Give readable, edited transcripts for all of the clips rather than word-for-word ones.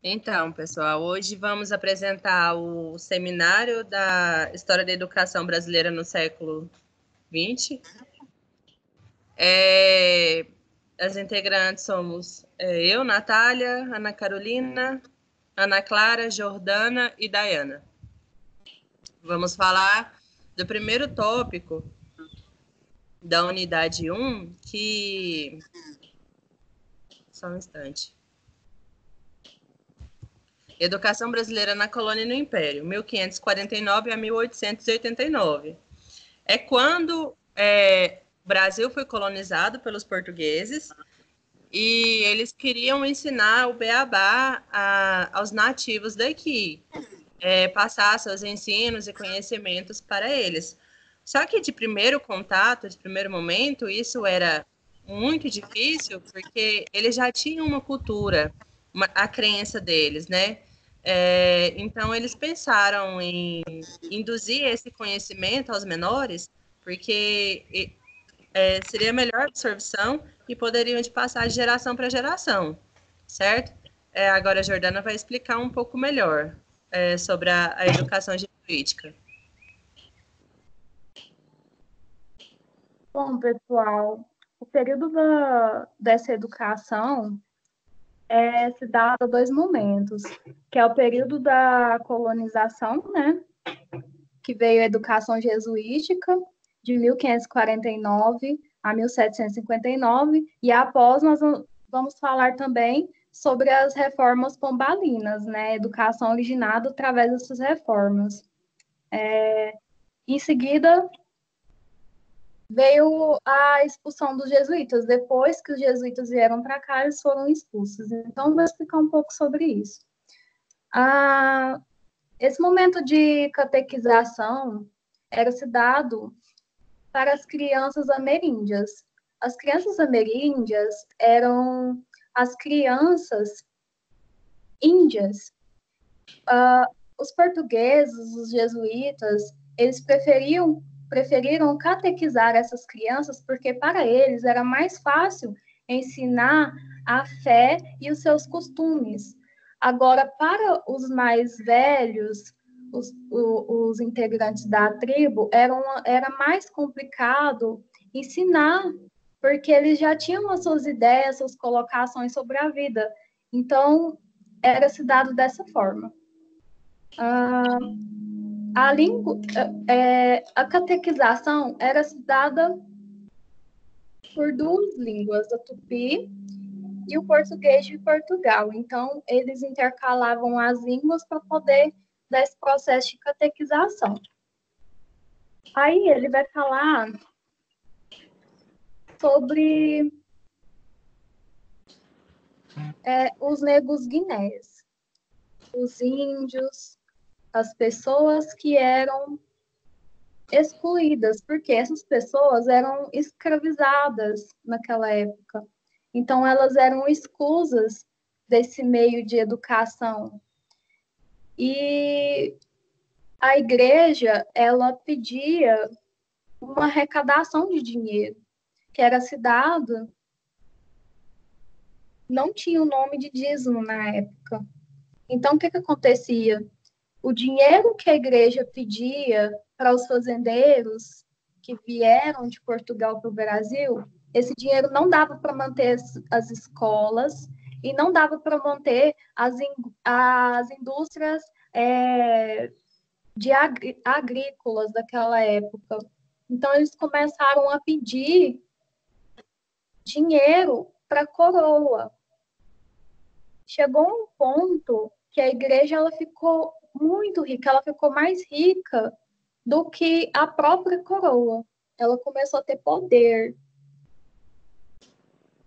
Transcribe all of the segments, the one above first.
Então, pessoal, hoje vamos apresentar o seminário da História da Educação Brasileira no século XX. As integrantes somos eu, Natália, Ana Carolina, Ana Clara, Jordana e Dayana. Vamos falar do primeiro tópico da unidade 1, que... Só um instante. Educação Brasileira na Colônia e no Império, 1549 a 1889. É quando o Brasil foi colonizado pelos portugueses e eles queriam ensinar o beabá aos nativos daqui, passar seus ensinos e conhecimentos para eles. Só que de primeiro contato, de primeiro momento, isso era muito difícil, porque eles já tinham uma cultura, a crença deles, né? Então, eles pensaram em induzir esse conhecimento aos menores, porque seria a melhor absorção e poderiam de passar de geração para geração, certo? Agora a Jordana vai explicar um pouco melhor sobre a educação jesuítica. Bom, pessoal, o período dessa educação se dá a dois momentos, que é o período da colonização, né, que veio a educação jesuítica, de 1549 a 1759, e após nós vamos falar também sobre as reformas pombalinas, né, educação originada através dessas reformas. Em seguida, veio a expulsão dos jesuítas. Depois que os jesuítas vieram para cá, eles foram expulsos. Então, vou explicar um pouco sobre isso. Esse momento de catequização era-se dado para as crianças ameríndias. As crianças ameríndias eram as crianças índias. Os portugueses, os jesuítas, eles preferiram catequizar essas crianças porque para eles era mais fácil ensinar a fé e os seus costumes. Agora, para os mais velhos, os integrantes da tribo, era mais complicado ensinar, porque eles já tinham as suas ideias, suas colocações sobre a vida. Então, era-se dado dessa forma. A catequização era dada por duas línguas, a tupi e o português de Portugal. Então, eles intercalavam as línguas para poder dar esse processo de catequização. Aí ele vai falar sobre os negros guinés, os índios, as pessoas que eram excluídas, porque essas pessoas eram escravizadas naquela época. Então, elas eram exclusas desse meio de educação. E a igreja, ela pedia uma arrecadação de dinheiro, que era se dado, não tinha o nome de dízimo na época. Então, o que acontecia? O dinheiro que a igreja pedia para os fazendeiros que vieram de Portugal para o Brasil, esse dinheiro não dava para manter as escolas e não dava para manter as indústrias agrícolas daquela época. Então, eles começaram a pedir dinheiro para a coroa. Chegou um ponto que a igreja ela ficou muito rica, ela ficou mais rica do que a própria coroa. Ela começou a ter poder.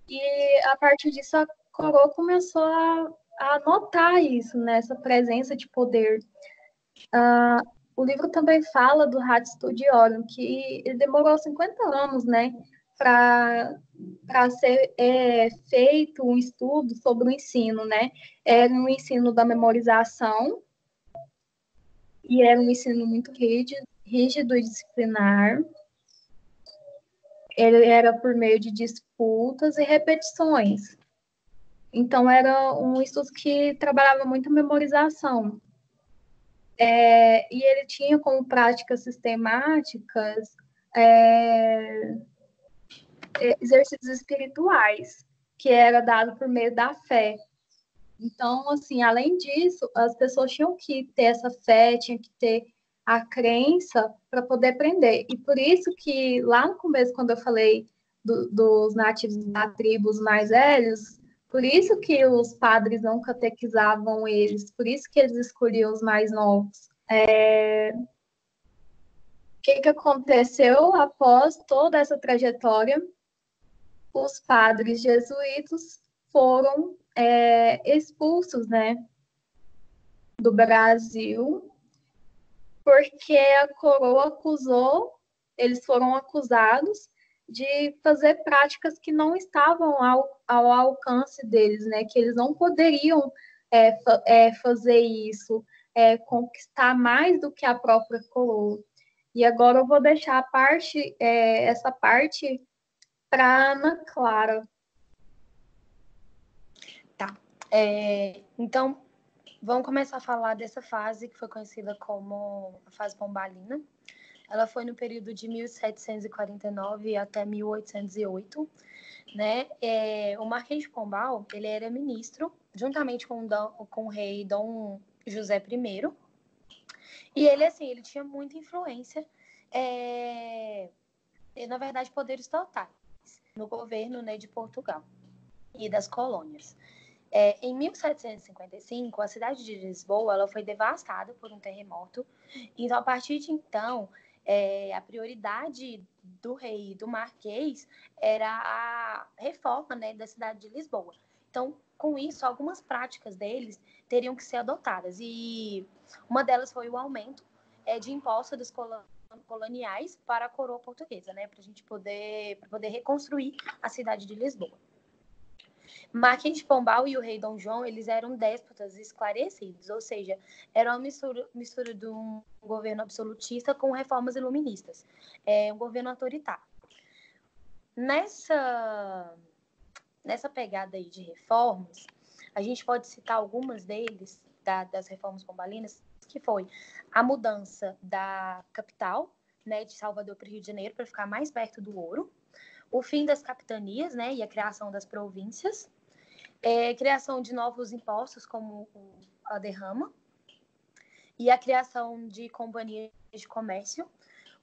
E a partir disso a coroa começou a notar isso, né? Essa presença de poder. O livro também fala do Ratio Studiorum, que ele demorou 50 anos, né? Para ser feito um estudo sobre o ensino, né? Era um ensino da memorização, e era um ensino muito rígido e disciplinar. Ele era por meio de disputas e repetições. Então, era um estudo que trabalhava muito a memorização. E ele tinha como práticas sistemáticas exercícios espirituais, que era dado por meio da fé. Então, assim, além disso, as pessoas tinham que ter essa fé, tinham que ter a crença para poder aprender. E por isso que lá no começo, quando eu falei dos nativos da tribos mais velhos, por isso que os padres não catequizavam eles, por isso que eles escolhiam os mais novos. O que aconteceu após toda essa trajetória? Os padres jesuítas foram expulsos, né, do Brasil, porque a coroa acusou, eles foram acusados de fazer práticas que não estavam ao alcance deles, né, que eles não poderiam fazer isso, conquistar mais do que a própria coroa. E agora eu vou deixar essa parte para Ana Clara. Tá. Então, vamos começar a falar dessa fase que foi conhecida como a fase pombalina. Ela foi no período de 1749 até 1808, né? O Marquês de Pombal, ele era ministro, juntamente com o rei Dom José I. E ele, assim, ele tinha muita influência, na verdade, poderes totais no governo, né, de Portugal e das colônias. Em 1755, a cidade de Lisboa ela foi devastada por um terremoto. Então, a partir de então, a prioridade do rei e do marquês era a reforma, né, da cidade de Lisboa. Então, com isso, algumas práticas deles teriam que ser adotadas. E uma delas foi o aumento de impostos dos coloniais para a coroa portuguesa, né, para a gente poder reconstruir a cidade de Lisboa. Marquês de Pombal e o rei Dom João, eles eram déspotas esclarecidos, ou seja, era uma mistura de um governo absolutista com reformas iluministas, um governo autoritário. Nessa pegada aí de reformas, a gente pode citar algumas deles, das reformas pombalinas, que foi a mudança da capital, né, de Salvador para o Rio de Janeiro, para ficar mais perto do ouro, o fim das capitanias, né, e a criação das províncias, criação de novos impostos, como a derrama, e a criação de companhias de comércio,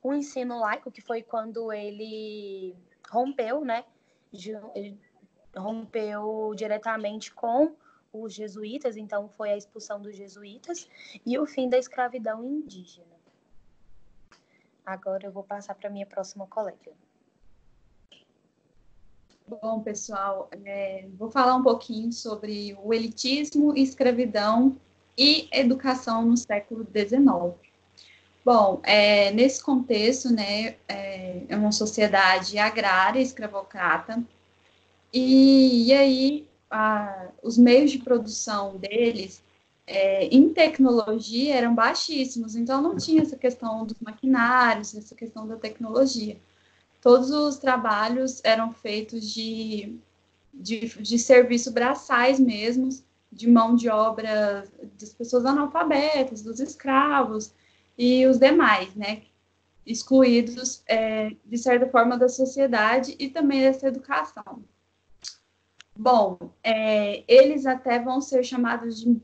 o ensino laico, que foi quando ele rompeu, né, ele rompeu diretamente com os jesuítas, então foi a expulsão dos jesuítas, e o fim da escravidão indígena. Agora eu vou passar para a minha próxima colega. Bom, pessoal, vou falar um pouquinho sobre o elitismo, escravidão e educação no século XIX. Bom, nesse contexto, né, é uma sociedade agrária, escravocrata, e aí os meios de produção deles em tecnologia eram baixíssimos, então não tinha essa questão dos maquinários, essa questão da tecnologia. Todos os trabalhos eram feitos de serviço braçais mesmo, de mão de obra das pessoas analfabetas, dos escravos e os demais, né, excluídos, de certa forma, da sociedade e também dessa educação. Bom, eles até vão ser chamados de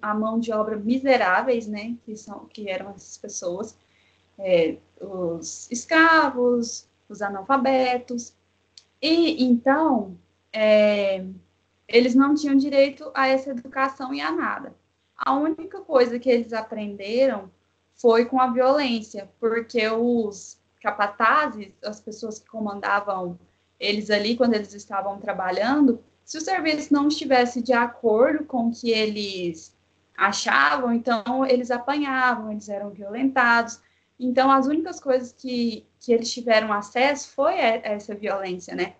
a mão de obra miseráveis, né, que eram essas pessoas, os escravos, os analfabetos, e então eles não tinham direito a essa educação e a nada. A única coisa que eles aprenderam foi com a violência, porque os capatazes, as pessoas que comandavam eles ali quando eles estavam trabalhando, se o serviço não estivesse de acordo com o que eles achavam, então eles apanhavam, eles eram violentados. Então, as únicas coisas que eles tiveram acesso foi essa violência, né?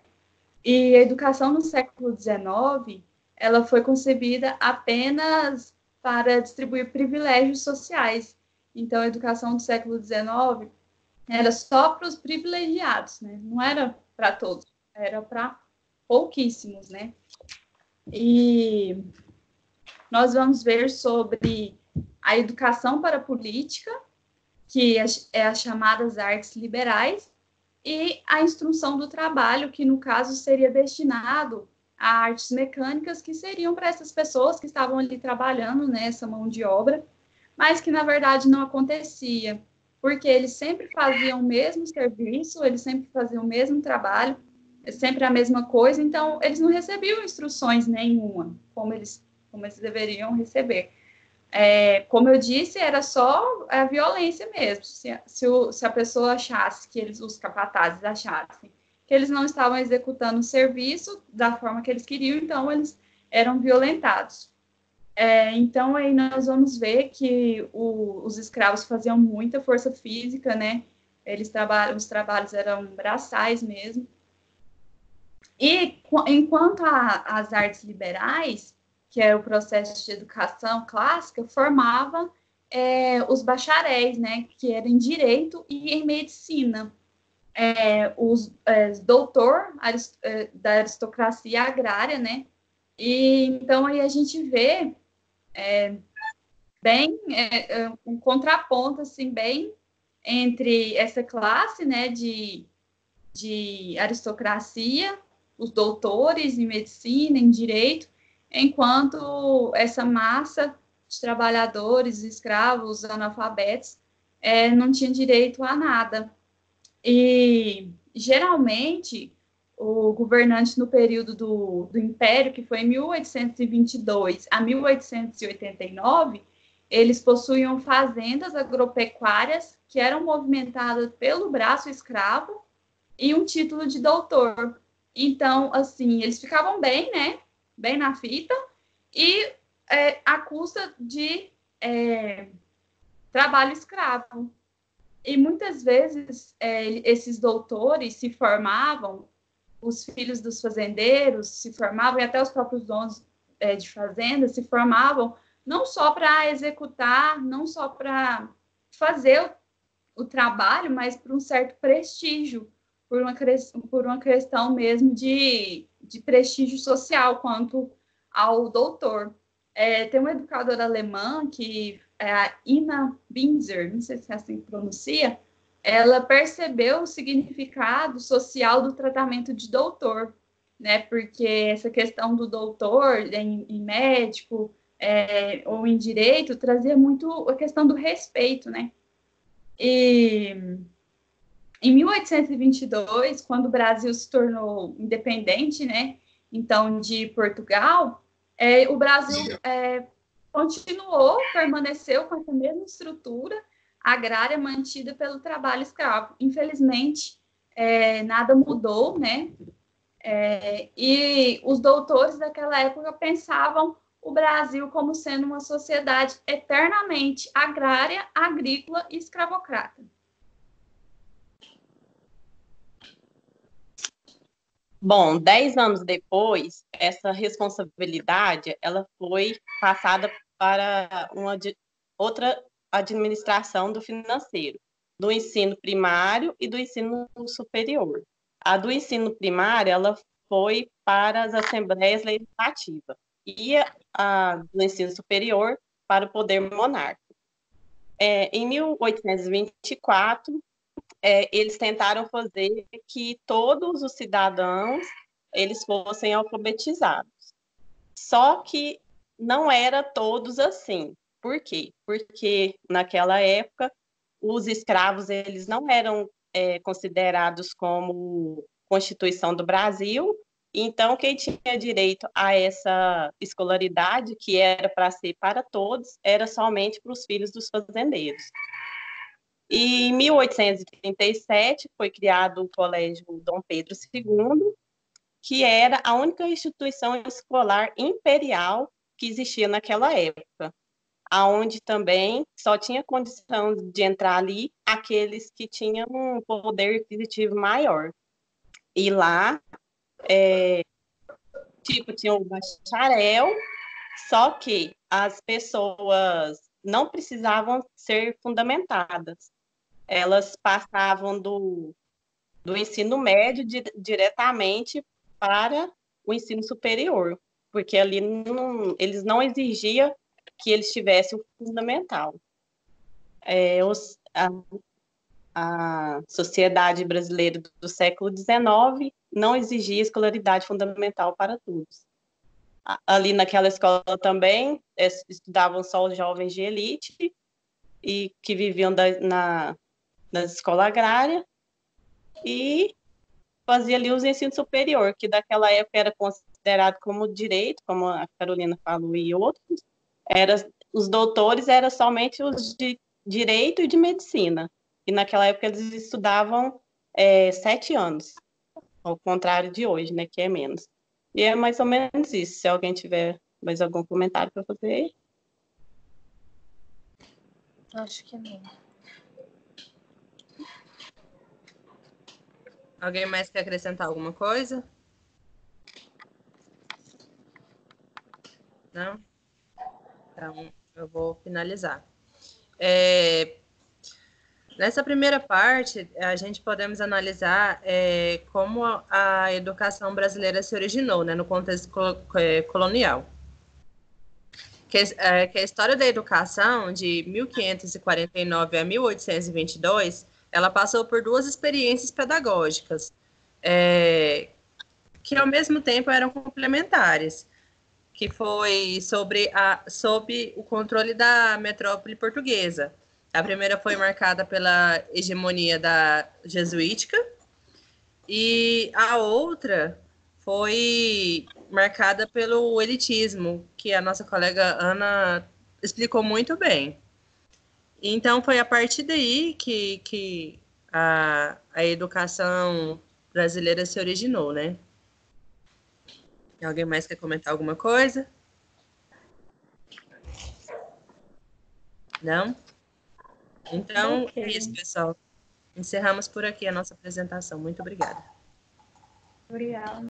E a educação no século XIX, ela foi concebida apenas para distribuir privilégios sociais. Então, a educação do século XIX era só para os privilegiados, né? Não era para todos, era para pouquíssimos, né? E nós vamos ver sobre a educação para a política, que é as chamadas artes liberais, e a instrução do trabalho, que no caso seria destinado a artes mecânicas, que seriam para essas pessoas que estavam ali trabalhando nessa mão de obra, mas que na verdade não acontecia, porque eles sempre faziam o mesmo serviço, eles sempre faziam o mesmo trabalho, sempre a mesma coisa, então eles não recebiam instruções nenhuma, como eles deveriam receber. Como eu disse, era só a violência mesmo. Se a pessoa achasse que os capatazes achassem que eles não estavam executando o serviço da forma que eles queriam, então eles eram violentados. Então, aí nós vamos ver que os escravos faziam muita força física, né? Os trabalhos eram braçais mesmo. E enquanto as artes liberais, que é o processo de educação clássica, formava os bacharéis, né, que eram em direito e em medicina. Os doutor da aristocracia agrária, né? E então aí a gente vê bem um contraponto assim bem entre essa classe, né, de aristocracia, os doutores em medicina, em direito, enquanto essa massa de trabalhadores, escravos, analfabetos, não tinha direito a nada. E, geralmente, o governante no período do Império, que foi em 1822 a 1889, eles possuíam fazendas agropecuárias que eram movimentadas pelo braço escravo e um título de doutor. Então, assim, eles ficavam bem, né? Bem na fita, e à custa de trabalho escravo. E muitas vezes esses doutores se formavam, os filhos dos fazendeiros se formavam, e até os próprios donos de fazenda se formavam, não só para executar, não só para fazer o trabalho, mas por um certo prestígio, por uma questão mesmo de prestígio social quanto ao doutor. Tem uma educadora alemã, que é a Ina Binzer, não sei se é assim que pronuncia, ela percebeu o significado social do tratamento de doutor, né? Porque essa questão do doutor em médico ou em direito trazia muito a questão do respeito, né? E em 1822, quando o Brasil se tornou independente, né, então de Portugal, o Brasil permaneceu com essa mesma estrutura agrária mantida pelo trabalho escravo. Infelizmente, nada mudou, né? E os doutores daquela época pensavam o Brasil como sendo uma sociedade eternamente agrária, agrícola e escravocrata. Bom, 10 anos depois, essa responsabilidade ela foi passada para outra administração do financeiro, do ensino primário e do ensino superior. A do ensino primário ela foi para as assembleias legislativas e a do ensino superior para o poder monárquico. Em 1824, eles tentaram fazer que todos os cidadãos eles fossem alfabetizados. Só que não era todos assim. Por quê? Porque naquela época os escravos eles não eram considerados como Constituição do Brasil. Então, quem tinha direito a essa escolaridade, que era para ser para todos, era somente para os filhos dos fazendeiros. E em 1837 foi criado o Colégio Dom Pedro II, que era a única instituição escolar imperial que existia naquela época, aonde também só tinha condição de entrar ali aqueles que tinham um poder aquisitivo maior. E lá, tinha o bacharel, só que as pessoas não precisavam ser fundamentadas. Elas passavam do ensino médio diretamente para o ensino superior, porque ali eles não exigiam que eles tivessem o fundamental. A sociedade brasileira do século XIX não exigia escolaridade fundamental para todos. Ali naquela escola também estudavam só os jovens de elite e que viviam na escola agrária e fazia ali os ensino superior, que daquela época era considerado como direito, como a Carolina falou, e outros. Os doutores eram somente os de direito e de medicina. E naquela época eles estudavam 7 anos, ao contrário de hoje, né, que é menos. E é mais ou menos isso. Se alguém tiver mais algum comentário para fazer. Acho que não. Alguém mais quer acrescentar alguma coisa? Não? Então, eu vou finalizar. Nessa primeira parte, a gente podemos analisar como a educação brasileira se originou, né, no contexto colonial. Que a história da educação, de 1549 a 1822, ela passou por 2 experiências pedagógicas, que ao mesmo tempo eram complementares, que foi sob o controle da metrópole portuguesa. A primeira foi marcada pela hegemonia da jesuítica e a outra foi marcada pelo elitismo, que a nossa colega Ana explicou muito bem. Então, foi a partir daí que a educação brasileira se originou, né? Alguém mais quer comentar alguma coisa? Não? Então, é isso, pessoal. Encerramos por aqui a nossa apresentação. Muito obrigada. Obrigada.